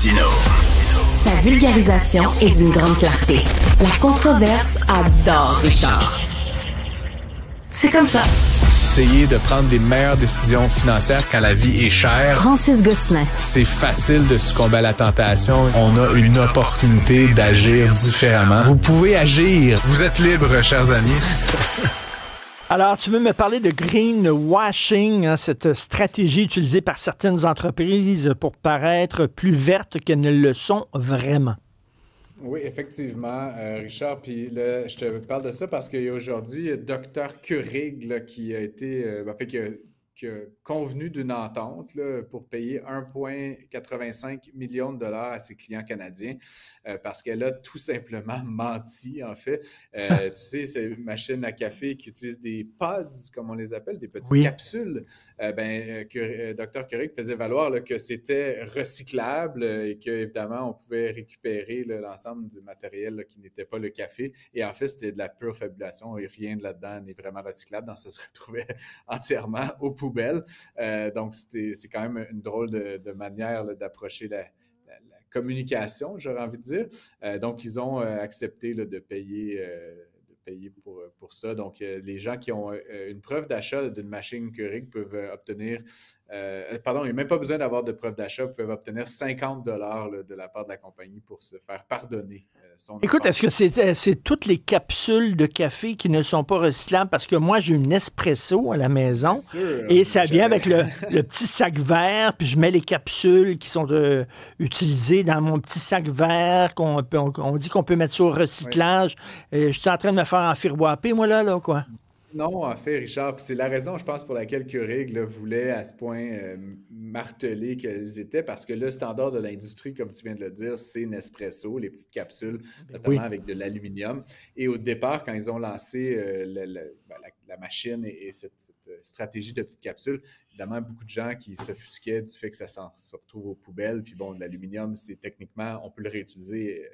Martino. Sa vulgarisation est d'une grande clarté. La controverse adore Richard. C'est comme ça. Essayer de prendre des meilleures décisions financières quand la vie est chère. Francis Gosselin. C'est facile de succomber à la tentation. On a une opportunité d'agir différemment. Vous pouvez agir. Vous êtes libres, chers amis. Alors, tu veux me parler de greenwashing, hein, cette stratégie utilisée par certaines entreprises pour paraître plus vertes qu'elles ne le sont vraiment. Oui, effectivement, Richard. Puis là, je te parle de ça parce qu'il y a aujourd'hui Dr Keurig là, qui a été, qui a convenu d'une entente là, pour payer 1,85 million de dollars à ses clients canadiens parce qu'elle a tout simplement menti, en fait. Tu sais, c'est une machine à café qui utilise des pods, comme on les appelle, des petites capsules. Dr Keurig faisait valoir là, que c'était recyclable et qu'évidemment, on pouvait récupérer là, l'ensemble du matériel là, qui n'était pas le café. Et en fait, c'était de la pure fabulation et rien de là-dedans n'est vraiment recyclable. Donc, ça se retrouvait entièrement au poubelle. Donc, c'est quand même une drôle de manière là, d'approcher la communication, j'aurais envie de dire. Donc, ils ont accepté là, de payer pour ça. Donc, les gens qui ont une preuve d'achat d'une machine Keurig peuvent obtenir... il n'y a même pas besoin d'avoir de preuve d'achat. Ils peuvent obtenir 50 $ de la part de la compagnie pour se faire pardonner son Écoute, offense. est-ce que c'est toutes les capsules de café qui ne sont pas recyclables? Parce que moi, j'ai une espresso à la maison et ça vient avec le petit sac vert, puis je mets les capsules qui sont utilisées dans mon petit sac vert, on dit qu'on peut mettre ça au recyclage. Je suis en train de me faire enfiroiper, moi, là, quoi. Non, en fait, Richard, puis c'est la raison, je pense, pour laquelle Keurig là, voulait à ce point marteler qu'elles étaient, parce que le standard de l'industrie, comme tu viens de le dire, c'est Nespresso, les petites capsules, notamment avec de l'aluminium. Et au départ, quand ils ont lancé la machine et cette stratégie de petites capsules, évidemment, beaucoup de gens qui s'offusquaient du fait que ça se retrouve aux poubelles. Puis bon, l'aluminium, c'est techniquement, on peut le réutiliser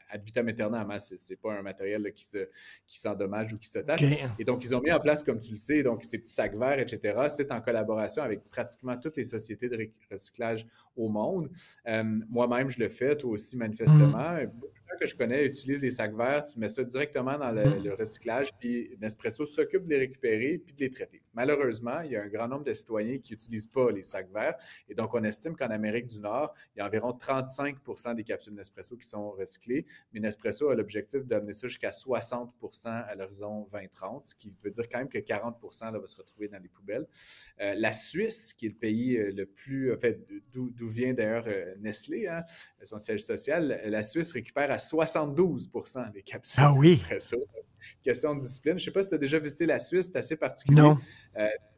ad vitam aeternam, hein, c'est pas un matériel là, qui s'endommage ou qui se tâche. Okay. Et donc, ils ont mis en place, comme tu le sais, donc ces petits sacs verts, etc. C'est en collaboration avec pratiquement toutes les sociétés de recyclage au monde. Moi-même, je le fais, toi aussi, manifestement. Beaucoup de gens que je connais utilisent les sacs verts, tu mets ça directement dans le recyclage, puis Nespresso s'occupe de les récupérer puis de les traiter. Malheureusement, il y a un grand nombre de citoyens qui n'utilisent pas les sacs verts. Et donc, on estime qu'en Amérique du Nord, il y a environ 35 % des capsules Nespresso qui sont recyclées. Mais Nespresso a l'objectif d'amener ça jusqu'à 60 % à l'horizon 2030, ce qui veut dire quand même que 40 % là, va se retrouver dans les poubelles. La Suisse, qui est le pays le plus... En fait, d'où vient d'ailleurs Nestlé, hein, son siège social, la Suisse récupère à 72 % des capsules Nespresso. Question de discipline. Je ne sais pas si tu as déjà visité la Suisse, c'est assez particulier. Non.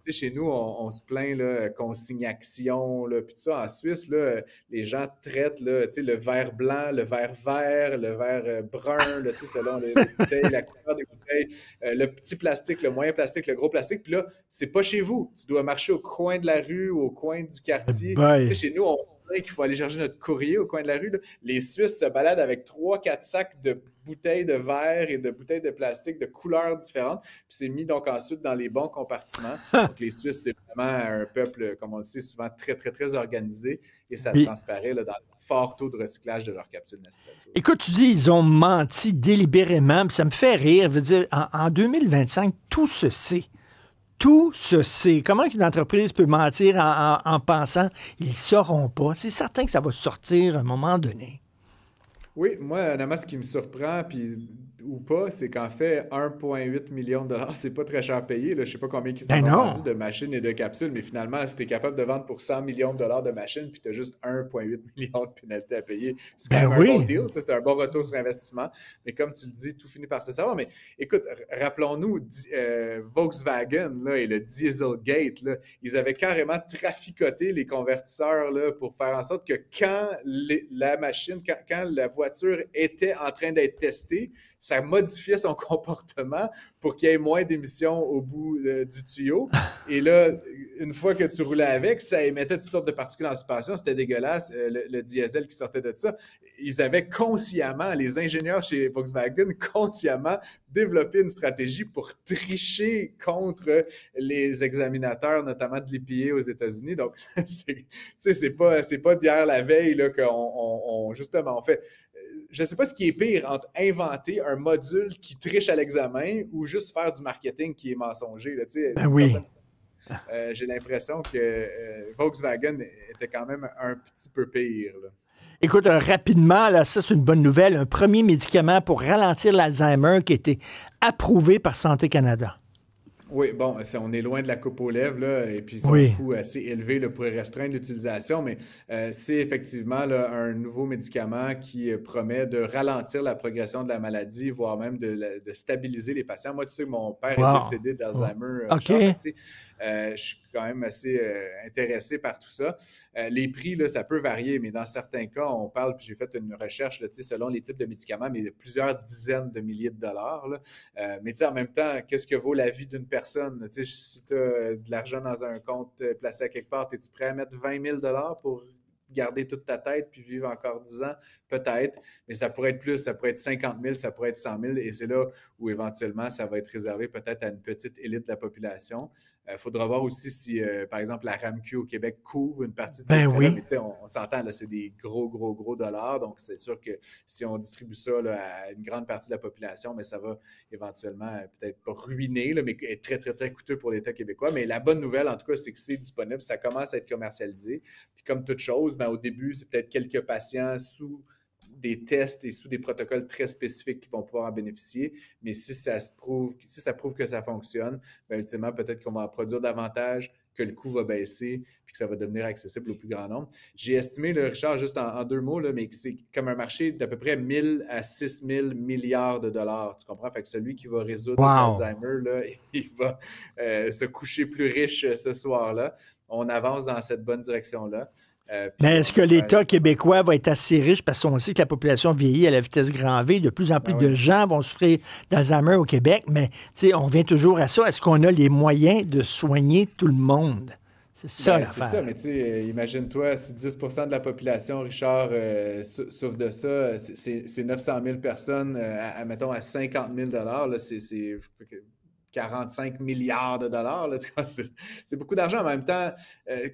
Chez nous, on se plaint, là, consignation, puis tout ça. En Suisse, là, les gens traitent là, le verre blanc, le verre vert, le verre brun, là, selon les bouteilles, la couleur des bouteilles, le petit plastique, le moyen plastique, le gros plastique. Puis là, c'est pas chez vous. Tu dois marcher au coin de la rue, au coin du quartier. Chez nous, on qu'il faut aller chercher notre courrier au coin de la rue. Là. Les Suisses se baladent avec 3-4 sacs de bouteilles de verre et de bouteilles de plastique de couleurs différentes. Puis c'est mis donc ensuite dans les bons compartiments. Donc les Suisses, c'est vraiment un peuple, comme on le sait, souvent très, très, très organisé. Et ça transparaît là, dans le fort taux de recyclage de leurs capsules Nespresso. Écoute, tu dis ils ont menti délibérément. Puis ça me fait rire. Je veux dire, en 2025, tout se sait. Tout se sait. Comment une entreprise peut mentir en pensant ils ne sauront pas? C'est certain que ça va sortir à un moment donné. Oui, moi, honnêtement, ce qui me surprend, ou pas, c'est qu'en fait, 1,8 million de dollars, c'est pas très cher payé. Là. Je sais pas combien ils ont vendu de machines et de capsules, mais finalement, si tu es capable de vendre pour 100 millions de dollars de machines, puis tu as juste 1,8 million de pénalité à payer, c'est quand même un bon deal. C'est un bon retour sur investissement. Mais comme tu le dis, tout finit par se savoir. Mais écoute, rappelons-nous, Volkswagen là, et le Dieselgate, là, ils avaient carrément traficoté les convertisseurs là, pour faire en sorte que quand la machine, quand la voiture voiture était en train d'être testée, ça modifiait son comportement pour qu'il y ait moins d'émissions au bout du tuyau. Et là, une fois que tu roulais avec, ça émettait toutes sortes de particules en suspension. C'était dégueulasse, le diesel qui sortait de ça. Ils avaient consciemment, les ingénieurs chez Volkswagen, consciemment développé une stratégie pour tricher contre les examinateurs, notamment de l'EPA aux États-Unis. Donc, c'est pas d'hier la veille là, qu'on justement, on fait... Je ne sais pas ce qui est pire entre inventer un module qui triche à l'examen ou juste faire du marketing qui est mensonger. Là, ben oui. J'ai l'impression que Volkswagen était quand même un petit peu pire. Là. Écoute, rapidement, là, ça c'est une bonne nouvelle. Un premier médicament pour ralentir l'Alzheimer qui a été approuvé par Santé Canada. Oui, bon, on est loin de la coupe aux lèvres, là, et puis son coût assez élevé là, pour restreindre l'utilisation, mais c'est effectivement là, un nouveau médicament qui promet de ralentir la progression de la maladie, voire même de stabiliser les patients. Moi, tu sais, mon père est décédé d'Alzheimer. OK. Je suis quand même assez intéressé par tout ça. Les prix, là, ça peut varier, mais dans certains cas, on parle, puis j'ai fait une recherche là, selon les types de médicaments, mais plusieurs dizaines de milliers de dollars. Là. Mais en même temps, qu'est-ce que vaut la vie d'une personne? Si tu as de l'argent dans un compte placé à quelque part, es-tu prêt à mettre 20 000 pour garder toute ta tête puis vivre encore 10 ans? Peut-être, mais ça pourrait être plus, ça pourrait être 50 000, ça pourrait être 100 000, et c'est là où éventuellement ça va être réservé peut-être à une petite élite de la population. Il faudra voir aussi si, par exemple, la RAMQ au Québec couvre une partie de ces frais-là, mais on s'entend, là, c'est des gros dollars, donc c'est sûr que si on distribue ça là, à une grande partie de la population, mais ça va éventuellement peut-être pas ruiner, là, mais être très, très, très coûteux pour l'État québécois. Mais la bonne nouvelle, en tout cas, c'est que c'est disponible, ça commence à être commercialisé. Puis comme toute chose, au début, c'est peut-être quelques patients sous des tests et sous des protocoles très spécifiques qui vont pouvoir en bénéficier. Mais si ça prouve que ça fonctionne, ultimement, peut-être qu'on va en produire davantage, que le coût va baisser, puis que ça va devenir accessible au plus grand nombre. J'ai estimé, là, Richard, juste en 2 mots, là, mais que c'est comme un marché d'à peu près 1 000 à 6 000 milliards de dollars. Tu comprends? Fait que celui qui va résoudre l'Alzheimer, là, il va se coucher plus riche ce soir-là. On avance dans cette bonne direction-là. Mais est-ce que l'État québécois va être assez riche parce qu'on sait que la population vieillit à la vitesse grand V, de plus en plus de gens vont souffrir d'Alzheimer au Québec, mais on vient toujours à ça. Est-ce qu'on a les moyens de soigner tout le monde? C'est ça l'affaire. C'est ça, mais imagine-toi, si 10% de la population, Richard, souffre de ça, c'est 900 000 personnes, mettons, à 50 000 $, c'est 45 milliards de dollars. Là, c'est beaucoup d'argent. En même temps,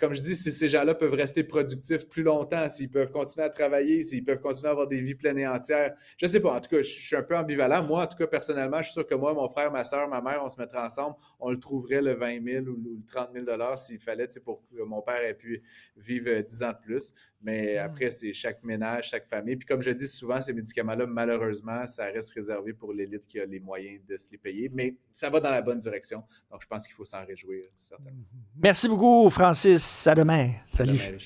comme je dis, si ces gens-là peuvent rester productifs plus longtemps, s'ils peuvent continuer à travailler, s'ils peuvent continuer à avoir des vies pleines et entières, je ne sais pas. En tout cas, je suis un peu ambivalent. Moi, en tout cas, personnellement, je suis sûr que moi, mon frère, ma soeur, ma mère, on se mettrait ensemble, on le trouverait le 20 000 ou le 30 000 $ s'il fallait, pour que mon père ait pu vivre 10 ans de plus. Mais après, c'est chaque ménage, chaque famille. Puis comme je dis souvent, ces médicaments-là, malheureusement, ça reste réservé pour l'élite qui a les moyens de se les payer. Mais ça va dans la bonne direction. Donc, je pense qu'il faut s'en réjouir, certainement. Merci beaucoup, Francis. À demain. Salut. À demain, Richard.